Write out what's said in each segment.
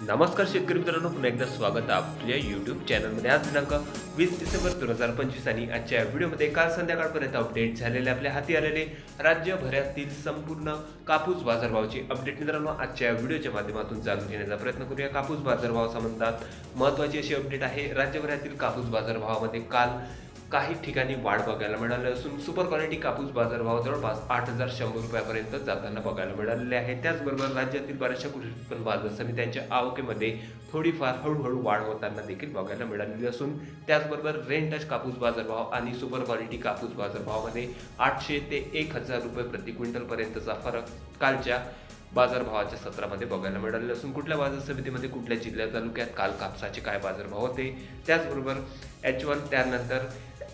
नमस्कार शेतकरी मित्रांनो, पुन्हा एकदा स्वागत आहे आपल्या यूट्यूब चॅनलमध्ये. आज दिनांक 20 डिसेंबर 2025 आणि आजच्या व्हिडिओमध्ये काल संध्याकाळपर्यंत अपडेट झालेले आपल्या हाती आलेले राज्यभरातील संपूर्ण कापूस बाजारभावाची अपडेट मित्रांनो आजच्या व्हिडिओच्या माध्यमातून जाणून घेण्याचा प्रयत्न करूया. कापूस बाजारभावासंबंधात महत्त्वाची अशी अपडेट आहे. राज्यभरातील कापूस बाजारभावामध्ये काल काही ठिकाणी वाढ बघायला मिळाली असून सुपर क्वालिटी कापूस बाजारभाव जवळपास 8,100 रुपयापर्यंत जाताना बघायला मिळालेले आहे. त्याचबरोबर राज्यातील बऱ्याचशा कृषी उत्पन्न बाजार समित्यांच्या आवकेमध्ये थोडीफार हळूहळू वाढ होताना देखील बघायला मिळालेली असून त्याचबरोबर रेन टच कापूस बाजारभाव आणि सुपर क्वालिटी कापूस बाजारभावामध्ये 800 ते 1,000 रुपये प्रति क्विंटलपर्यंतचा फरक कालच्या बाजारभावाच्या सत्रामध्ये बघायला मिळाले असून कुठल्या बाजार समितीमध्ये कुठल्या जिल्ह्या तालुक्यात काल कापसाचे काय बाजारभाव होते, त्याचबरोबर H1 त्यानंतर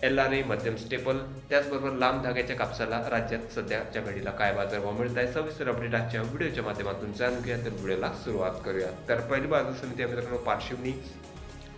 LRA मध्यम स्टेपल, त्याचबरोबर लांब धाग्याच्या कापसाला राज्यात सध्याच्या घडीला काय बाजारभाव मिळत आहे सविस्तर अपडेट आजच्या व्हिडिओच्या माध्यमातून जाणून घेऊया. तर व्हिडिओला सुरुवात करूया. तर पहिली बाजार समिती मित्रांनो पार्श्वनी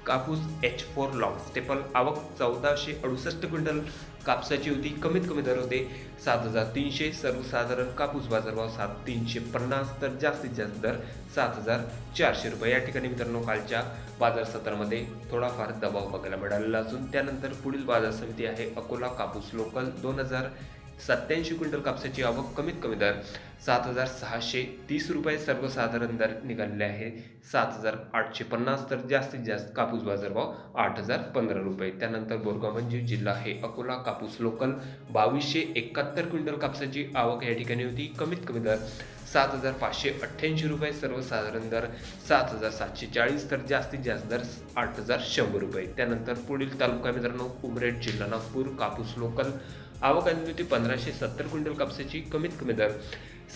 कापूस H4 लॉंग स्टेपल आवक 1468 क्विंटल कापसाची होती. कमीत कमी दर होते 7,300. सर्वसाधारण कापूस बाजारभाव 7,350 तर जास्तीत जास्त दर 7,400 रुपये. या ठिकाणी मित्रांनो कालच्या बाजार सत्रामध्ये थोडाफार दबाव बघायला मिळालेला असून त्यानंतर पुढील बाजार समिती आहे अकोला कापूस लोकल 2,087 क्विंटल कापसाची आवक. कमीत कमी दर 7,630 रुपये. सर्वसाधारण दर निघालेले आहे 7,850 तर जास्तीत जास्त कापूस बाजारभाव 8,015 रुपये. त्यानंतर बोरगाव मंजू जिल्हा आहे अकोला कापूस लोकल 2,271 क्विंटल कापसाची आवक या ठिकाणी होती. कमीत कमी दर 7,588 रुपये. सर्वसाधारण दर 7,740 तर जास्तीत जास्त दर 8,100 रुपये. त्यानंतर पुढील तालुका मित्रांनो उमरेड जिल्हा नागपूर कापूस लोकल आवक आली होती 1,570 क्विंटल कापसाची. कमीत कमी दर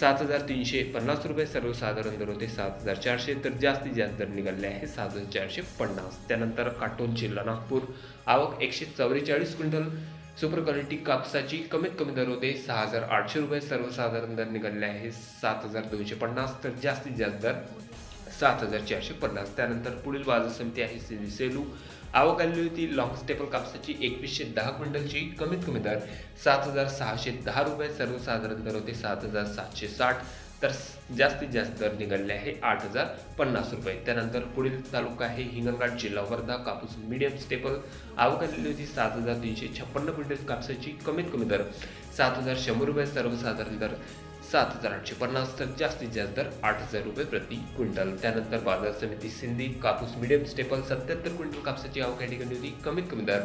7,350 रुपये. सर्वसाधारण दर होते 7,400 तर जास्तीत जास्त दर निघाले आहे 7,450. त्यानंतर काटोल जिल्हा नागपूर आवक 144 क्विंटल सुपर क्वालिटी कापसाची. कमीत कमी दर होते 6,800 रुपये. सर्वसाधारण दर निघाले आहे 7,250 तर जास्तीत जास्त दर 7,450. त्यानंतर पुढील बाजार समिती आहे सेलू आवक आलेली होती लॉंग स्टेपल कापसाची 2,110 क्विंटलची. कमीत कमी दर 7,610 रुपये. सर्वसाधारण दर होते 7,760 तर जास्तीत जास्त दर निघाले आहे 8,050 रुपये. त्यानंतर पुढील तालुका आहे हिंगणघाट जिल्हा वर्धा कापूस मीडियम स्टेपल आवक आलेली होती 7,356 क्विंटल कापसाची. कमीत कमी दर 7,100 रुपये. सर्वसाधारण दर 7,850 तर जास्तीत जास्त दर 8,000 रुपये प्रति क्विंटल. त्यानंतर बाजार समिती सिंधी कापूस मीडियम स्टेपल 77 क्विंटल कापसाची आवक या ठिकाणी होती. कमीत कमी दर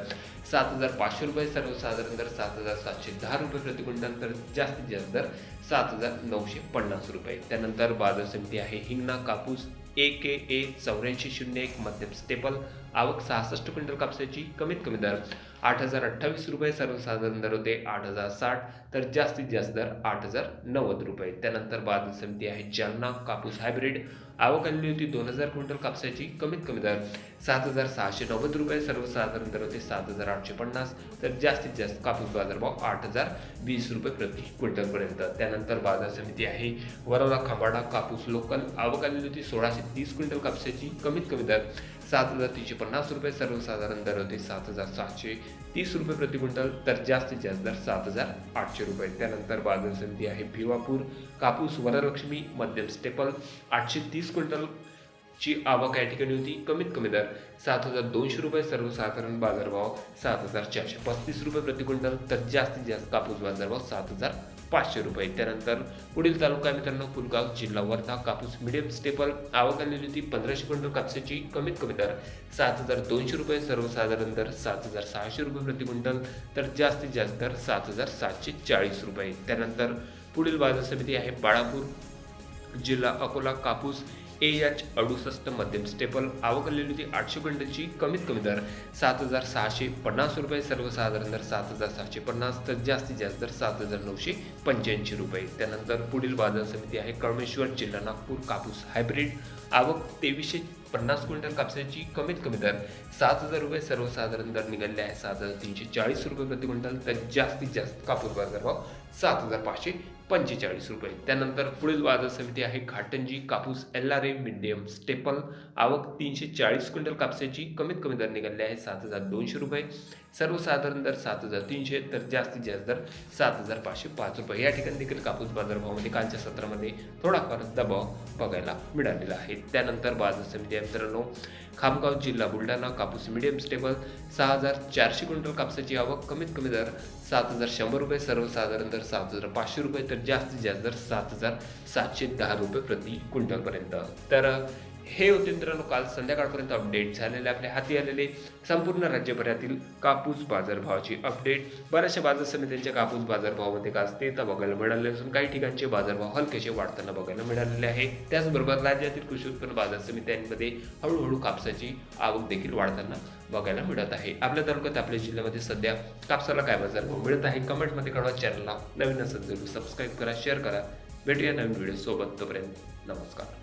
7,500 रुपये. सर्वसाधारण दर 7,710 रुपये प्रति क्विंटल तर जास्तीत जास्त दर 7,950 रुपये. त्यानंतर बाजार समिती आहे हिंगणा कापूस AKA 8401 मध्यम स्टेपल आवक 66 क्विंटल कापसाची. कमीत कमी दर 8,028 रुपये. सर्वसाधारण दर होते 8,060 तर जास्तीत जास्त दर 8,090 रुपये. त्यानंतर बाजार समिती आहे जालना कापूस हायब्रिड आवक आलेली होती 2,000 क्विंटल कापसाची. कमीत कमी दर 7,690 रुपये. सर्वसाधारण दर होते 7,850 तर जास्तीत जास्त कापूस बाजारभाव 8,020 रुपये प्रति क्विंटलपर्यंत. त्यानंतर बाजार समिती आहे वरोरा खंबाडा कापूस लोकल आवक आलेली होती 1,630 क्विंटल कापसाची. कमीत कमी दर 7,350 रुपये. सर्वसाधारण दर होते 7,730 रुपये प्रति क्विंटल तर जास्तीत जास्त दर 7,800 रुपये. त्यानंतर बाजार समिती आहे भिवापूर कापूस वरलक्ष्मी मध्यम स्टेपल 830 क्विंटल ची आवक या ठिकाणी होती. कमीत कमी दर 7,200 रुपये. सर्वसाधारण बाजारभाव 7,435 रुपये प्रति क्विंटल तर जास्तीत जास्त कापूस बाजारभाव 7,500 रुपये. त्यानंतर पुढील तालुका मित्रांनो पुलगाव जिल्हा वर्धा कापूस मीडियम स्टेपल आवक आलेली होती 1,500 क्विंटल कापसाची. कमीत कमी दर 7,200 रुपये. सर्वसाधारण दर 7,600 रुपये प्रति क्विंटल तर जास्तीत जास्त दर 7,740 रुपये. त्यानंतर पुढील बाजार समिती आहे बाळापूर जिल्हा अकोला कापूस AH68 मध्यम स्टेपल आवक आलेली होती 800 क्विंटलची. कमीत कमी दर 7,650 रुपये. सर्वसाधारण दर 7,750 तर जास्तीत जास्त दर 7,985 रुपये. त्यानंतर पुढील बाजार समिती आहे कळमेश्वर जिल्हा नागपूर कापूस हायब्रिड आवक 2,350 क्विंटल कापसाची. कमीत कमी दर 7,000 रुपये. सर्वसाधारण दर निघाले आहे 7,340 रुपये प्रति क्विंटल तर जास्तीत जास्त कापूस बाजारभाव 7,550 45 रुपये. त्यानंतर पुढील बाजार समिती आहे घाटंजी कापूस LRA मीडियम स्टेपल. आवक 340 क्विंटल कापसाची. कमीत कमी दर निघाले आहे 7,200 रुपये. सर्वसाधारण दर 7,300 तर जास्तीत जास्त दर 7,505 रुपये. या ठिकाणी देखील कापूस बाजारभावामध्ये कालच्या सत्रामध्ये थोडाफार दबाव बघायला मिळालेला आहे. त्यानंतर बाजार समिती आहे मित्रांनो खामगाव जिल्हा बुलढाणा कापूस मीडियम स्टेबल 6,400 क्विंटल कापसाची आवक. कमीत कमी दर 7,100 रुपये. सर्वसाधारण दर 7,500 रुपये तर जास्तीत जास्त दर 7,710 रुपये प्रति क्विंटलपर्यंत. तर हे होते मित्रांनो काल संध्याकाळपर्यंत अपडेट झालेले आपल्या हाती आलेले संपूर्ण राज्यभरातील कापूस बाजारभावाची अपडेट. बऱ्याचशा बाजार समित्यांच्या कापूस बाजारभावामध्ये काल स्थिरता बघायला मिळाली असून काही ठिकाणचे बाजारभाव हलकेसे वाढताना बघायला मिळालेले आहे. त्याचबरोबर राज्यातील कृषी उत्पन्न बाजार समित्यांमध्ये हळूहळू कापसाची आवक देखील वाढताना बघायला मिळत आहे. आपल्या तालुक्यात आपल्या जिल्ह्यामध्ये सध्या कापसाला काय बाजारभाव मिळत आहे कमेंटमध्ये कळवा. चॅनलला नवीन असेल जरूर सबस्क्राईब करा, शेअर करा. भेटूया नवीन व्हिडिओ सोबत. तोपर्यंत नमस्कार.